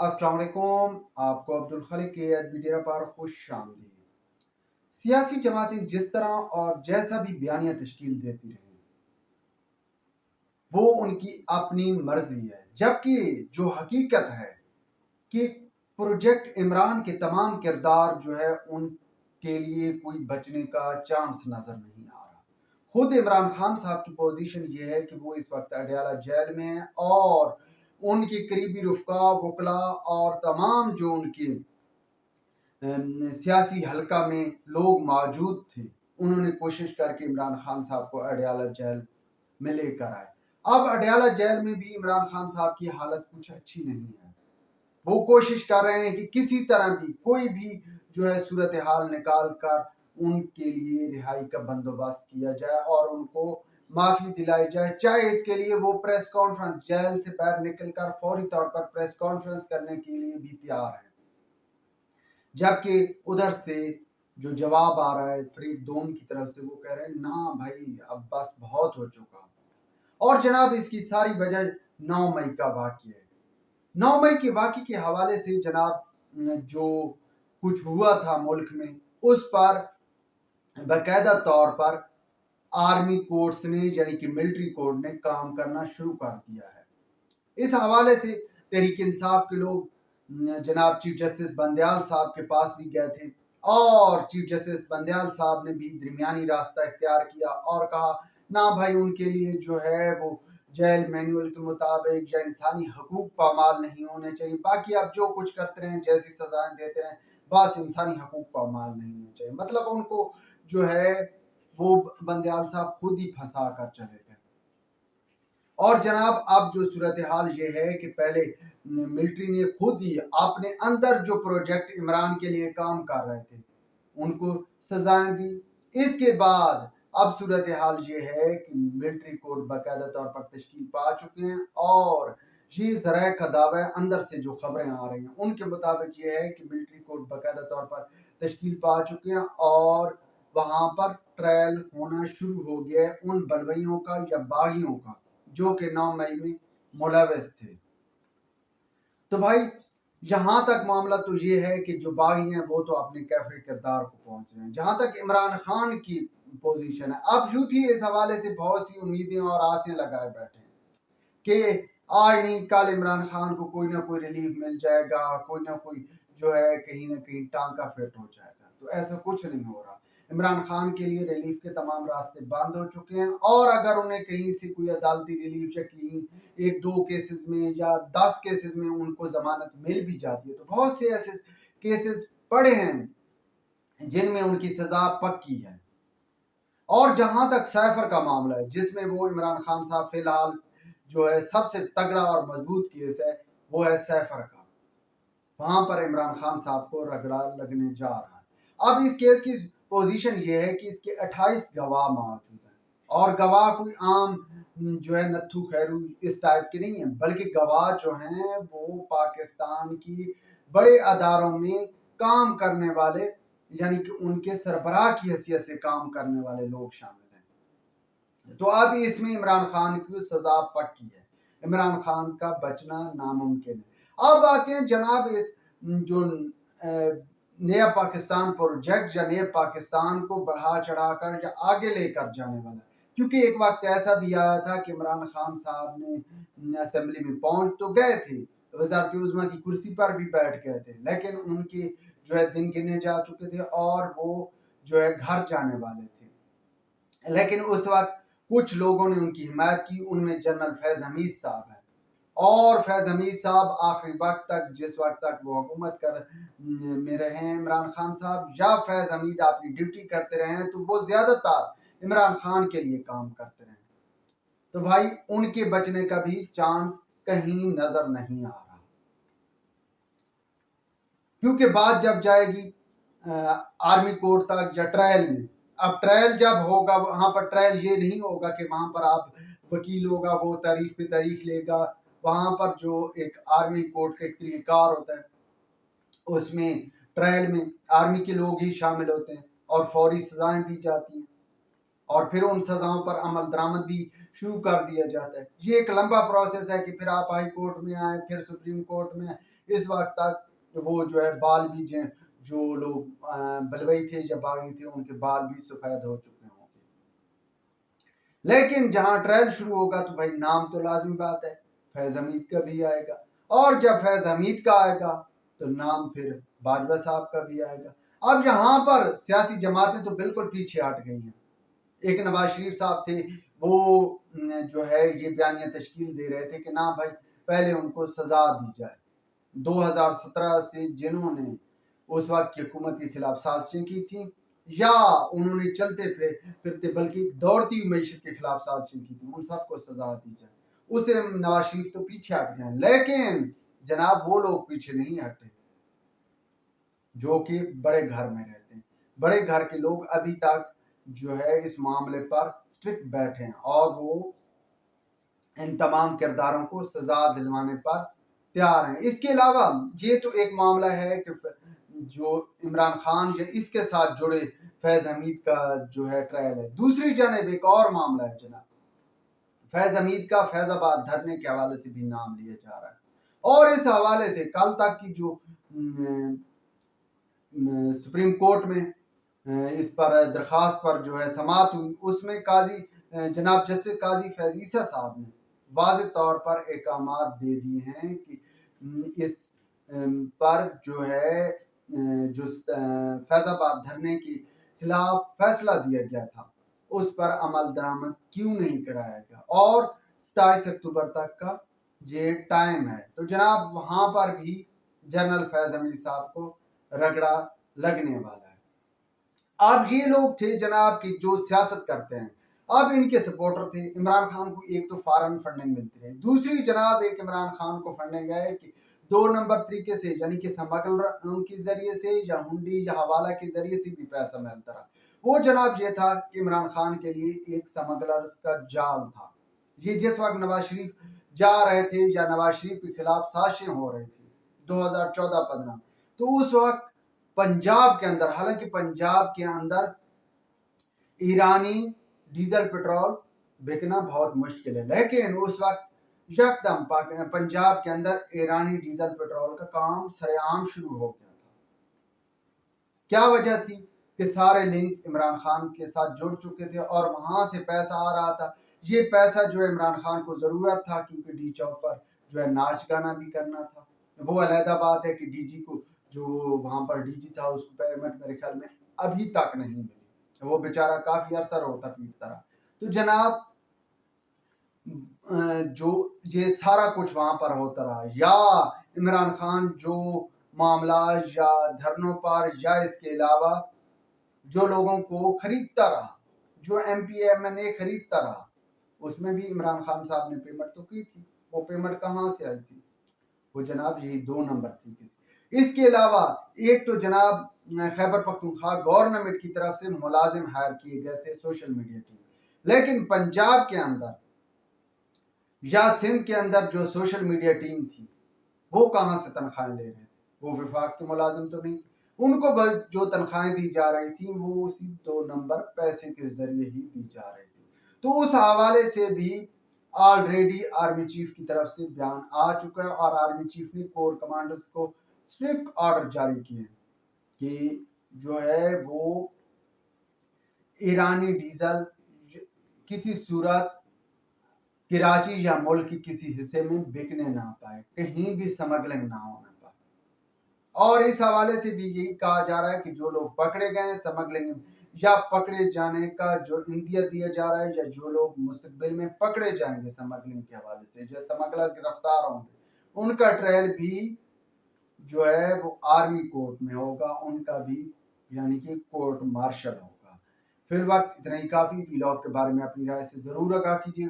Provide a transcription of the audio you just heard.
अस्सलाम वालेकुम। आपको अब्दुल खलीक के वीडियो पर खुश आमदीद। सियासी जमातें जिस तरह और जैसा भी बयानिया तश्कील देती रही वो उनकी अपनी मर्जी है, जबकि जो हकीकत है कि प्रोजेक्ट इमरान के तमाम किरदार जो है उनके लिए कोई बचने का चांस नजर नहीं आ रहा। खुद इमरान खान साहब की पोजीशन ये है कि वो इस वक्त अडयाला जेल में है और उनके करीबी रुफका वकला और तमाम जो उनके सियासी हलका में लोग मौजूद थे, उन्होंने कोशिश करके इमरान खान साहब को अडयाला जेल में लेकर आए। अब अडयाला जेल में भी इमरान खान साहब की हालत कुछ अच्छी नहीं है। वो कोशिश कर रहे हैं कि किसी तरह भी कोई भी जो है सूरत हाल निकाल कर उनके लिए रिहाई का बंदोबस्त किया जाए और उनको माफी दिलाई जाए, चाहे इसके लिए वो प्रेस कॉन्फ्रेंस जेल से बाहर निकलकर फौरी तौर पर प्रेस कॉन्फ्रेंस करने के लिए भी तैयार है। जबकि उधर से जो जवाब आ रहा है फरीद दोम की तरफ से, वो कह रहे हैं ना भाई अब बस बहुत हो चुका। और जनाब इसकी सारी वजह 9 मई का वाक़या है। 9 मई के वाक़ये के हवाले से जनाब जो कुछ हुआ था मुल्क में, उस पर बाकायदा तौर पर आर्मी कोर्ट्स ने यानी कि मिलिट्री कोर्ट ने काम करना शुरू कर दिया है। इस हवाले से तहरीक इंसाफ के लोग जनाब चीफ जस्टिस बंदयाल साहब के पास भी गए थे और चीफ जस्टिस बंदयाल साहब ने भी दरमियानी रास्ता इख्तियार किया और कहा ना भाई उनके लिए जो है वो जेल मैनुअल के मुताबिक या इंसानी हकूक पामाल नहीं होने चाहिए, बाकी आप जो कुछ करते रहें जैसी सजाएं देते रहें, बस इंसानी हकूक पामाल नहीं होने चाहिए। मतलब उनको जो है वो बंदयाल साहब खुद ही फंसा कर चले गए। और जनाब अब जो सूरत हाल ये है कि पहले मिलिट्री ने खुद ही अपने अंदर जो प्रोजेक्ट इमरान के लिए काम कर रहे थे उनको सजाएं दी। इसके बाद अब सूरत हाल ये है कि मिलिट्री कोर्ट बाकायदा तौर पर तश्कील पा चुके हैं और ये ज़राए का दावा है, अंदर से जो खबरें आ रही हैं उनके मुताबिक ये है कि मिलिट्री कोर्ट बाकायदा तौर पर तश्कील पा चुके हैं और वहां पर ट्रायल होना शुरू हो गया है उन बलवइयों का या बागियों का जो कि 9 मई में मुलविस थे। तो भाई यहाँ तक मामला तो ये है कि जो बागी हैं वो तो अपने कैफरे किरदार को पहुंच रहे हैं। जहां तक इमरान खान की पोजीशन है, अब यूथ ही इस हवाले से बहुत सी उम्मीदें और आसें लगाए बैठे हैं कि आज नहीं कल इमरान खान को कोई ना कोई रिलीफ मिल जाएगा, कोई ना कोई जो है कहीं ना कहीं टांका फिट हो जाएगा। तो ऐसा कुछ नहीं हो रहा। इमरान खान के लिए रिलीफ के तमाम रास्ते बंद हो चुके हैं और अगर उन्हें कहीं से कोई अदालती रिलीफ या कहीं 1-2 केसेस में या 10 केसेस में उनको जमानत मिल भी जाती है, तो बहुत से ऐसे केसेस पड़े हैं जिनमें उनकी सजा पक्की है। और जहां तक सैफर का मामला है जिसमें वो इमरान खान साहब फिलहाल जो है सबसे तगड़ा और मजबूत केस है वो है सैफर का, वहां पर इमरान खान साहब को रगड़ा लगने जा रहा है। अब इस केस की पोजीशन ये है कि इसके 28 गवाह मौजूद हैं और गवाह कोई आम जो है नत्थू खैरू इस टाइप के नहीं है, बल्कि गवाह जो हैं वो पाकिस्तान की बड़े अदारों में काम करने वाले यानी कि उनके सरबराह की हैसियत से काम करने वाले लोग शामिल हैं। तो अब इसमें इमरान खान की सजा पक्की है, इमरान खान का बचना नामुमकिन है। अब आते हैं जनाब इस जो नया पाकिस्तान प्रोजेक्ट या नए पाकिस्तान को बढ़ा चढ़ाकर या आगे लेकर जाने वाला, क्योंकि एक वक्त ऐसा भी आया था कि इमरान खान साहब ने असेंबली में पहुंच तो गए थे, वज़ारत उज़्मा की कुर्सी पर भी बैठ गए थे, लेकिन उनके जो है दिन गिने जा चुके थे और वो जो है घर जाने वाले थे। लेकिन उस वक्त कुछ लोगों ने उनकी हिमायत की, उनमें जनरल फैज हमीद साहब है और फैज हमीद साहब आखिरी वक्त तक जिस वक्त तक वो हुकूमत कर में रहे हैं इमरान खान साहब या फैज हमीद अपनी ड्यूटी करते रहे हैं, तो वो ज्यादातर इमरान खान के लिए काम करते रहे। तो भाई उनके बचने का भी चांस कहीं नजर नहीं आ रहा, क्योंकि बात जब जाएगी आर्मी कोर्ट तक या ट्रायल में। अब ट्रायल जब होगा वहां पर ट्रायल ये नहीं होगा कि वहां पर आप वकील होगा वो तारीख पे तारीख लेगा, वहां पर जो एक आर्मी कोर्ट का एक तरीक़ार होता है उसमें ट्रायल में आर्मी के लोग ही शामिल होते हैं और फौरी सजाएं दी जाती हैं और फिर उन सजाओं पर अमल दरामद भी शुरू कर दिया जाता है। ये एक लंबा प्रोसेस है कि फिर आप हाई कोर्ट में आए, फिर सुप्रीम कोर्ट में, اس وقت تک وہ جو ہے بال بھی جو لوگ بلوئی تھے یا باغی تھے ان کے بال بھی سفید ہو چکے ہوں گے. لیکن جہاں ٹرائل شروع ہوگا تو بھائی نام تو لازمی بات ہے، فیض حمید کا بھی آئے گا، اور جب فیض حمید کا آئے گا تو نام پھر باجوہ صاحب کا بھی آئے گا. اب یہاں پر سیاسی جماعتیں تو بالکل پیچھے ہٹ گئی ہیں. ایک نواز شریف صاحب تھے، وہ جو ہے یہ بیانیہ تشکیل دے رہے تھے کہ نہ بھائی پہلے ان کو سزا دی جائے. 2017 سے جنہوں نے اس وقت کی حکومت کے خلاف سازشیں کی تھیں یا انہوں نے چلتے پھرتے بلکہ دوڑتی معیشت کے خلاف سازشیں کی تھیں، ان سب کو سزا دی جائے. اسے نواز شریف تو پیچھے ہٹ گئے، لیکن جناب وہ لوگ پیچھے نہیں ہٹے جو کہ بڑے گھر میں رہتے ہیں. بڑے گھر کے لوگ ابھی تک جو ہے اس معاملے پر سٹرکٹ بیٹھے ہیں اور وہ ان تمام کرداروں کو سزا دلوانے پر تیار ہیں. اس کے علاوہ یہ تو ایک معاملہ ہے کہ جو عمران خان یا اس کے ساتھ جڑے فیض حمید کا جو ہے ٹرائل ہے. دوسری جانب ایک اور معاملہ ہے جناب، فیض حمید کا فیض آباد دھرنے کے حوالے سے بھی نام لیا جا رہا ہے، اور اس حوالے سے کل تک کی جو سپریم کورٹ میں اس پر درخواست پر جو ہے سماعت ہوئی، اس میں قاضی جناب جسٹس قاضی فیض عیسیٰ صاحب نے واضح طور پر احکامات دے دیے ہیں کہ اس پر جو ہے جو فیض آباد دھرنے کے خلاف فیصلہ دیا گیا تھا اس پر عمل درآمد کیوں نہیں کرایا گیا، اور 27 اکتوبر تک کا یہ ٹائم ہے. تو جناب وہاں پر بھی جنرل فیض حمید صاحب کو رگڑا لگنے والا ہے. اب یہ لوگ تھے جناب کہ جو سیاست کرتے ہیں، اب ان کے سپورٹر تھے. عمران خان کو ایک تو فارن فنڈنگ ملتی رہی، دوسری جناب ایک عمران خان کو فنڈنگ ہے کہ 2 نمبر طریقے سے یعنی کہ سمگلر کے ذریعے سے یا ہنڈی یا حوالہ کے ذریعے سے بھی پیسہ ملتا رہا. وہ جناب یہ تھا کہ عمران خان کے لیے ایک سمگلرز کا جال تھا. یہ جس وقت نواز شریف جا رہے تھے یا نواز شریف کے خلاف سازشیں ہو رہی تھی 2014-15، تو اس وقت پنجاب کے اندر، حالانکہ پنجاب کے اندر ایرانی ڈیزل پیٹرول بکنا بہت مشکل ہے، لیکن اس وقت یکدم پنجاب کے اندر ایرانی ڈیزل پیٹرول کا کام سرے عام شروع ہو گیا تھا. کیا وجہ تھی؟ کہ سارے لنک عمران خان کے ساتھ جڑ چکے تھے اور وہاں سے پیسہ آ رہا تھا. یہ پیسہ جو عمران خان کو ضرورت تھا کیونکہ ڈی چوک پر جو ہے ناچ گانا بھی کرنا تھا. وہ علیحدہ بات ہے کہ ڈی جی کو جو وہاں پر ڈی جی تھا اس کو پیمنٹ میرے خیال میں ابھی تک نہیں ملی، وہ بیچارہ کافی عرصہ روتا پیٹتا رہا. تو جناب جو یہ سارا کچھ وہاں پر ہوتا رہا، یا عمران خان جو معاملہ یا دھرنوں پر یا اس کے علاوہ جو لوگوں کو خریدتا رہا، جو ایم پی ایم این اے خریدتا رہا، اس میں بھی عمران خان صاحب نے پیمنٹ تو کی تھی. وہ پیمنٹ کہاں سے آئی تھی؟ وہ جناب یہی 2 نمبر طریقے سے. اس کے علاوہ ایک تو جناب خیبر پختونخوا گورنمنٹ کی طرف سے ملازم ہائر کیے گئے تھے سوشل میڈیا ٹیم، لیکن پنجاب کے اندر یا سندھ کے اندر جو سوشل میڈیا ٹیم تھی وہ کہاں سے تنخواہیں لے رہے تھے؟ وہ وفاق کے ملازم تو نہیں، ان کو جو تنخواہیں دی جا رہی تھیں وہ اسی 2 نمبر پیسے کے ذریعے ہی دی جا رہی تھی. تو اس حوالے سے بھی آلریڈی آرمی چیف کی طرف سے بیان آ چکا ہے اور آرمی چیف نے کور کمانڈرز کو اسٹرکٹ آرڈر جاری کیے کہ جو ہے وہ ایرانی ڈیزل کسی صورت کراچی یا ملک کی کسی حصے میں بکنے نہ پائے، کہیں بھی سمگلنگ نہ ہونے پائے. اور اس حوالے سے بھی یہی کہا جا رہا ہے کہ جو لوگ پکڑے گئے سمگلنگ یا پکڑے جانے کا جو اندیہ دیا جا رہا ہے، یا جو لوگ مستقبل میں پکڑے جائیں گے سمگلنگ کے حوالے سے، جو سمگلر گرفتار ہوں گے، ان کا ٹرائل بھی جو ہے وہ آرمی کورٹ میں ہوگا، ان کا بھی یعنی کہ کورٹ مارشل ہوگا. فی الوقت اتنا ہی کافی. وی لاگ کے بارے میں اپنی رائے سے ضرور آگاہ کیجیے گا.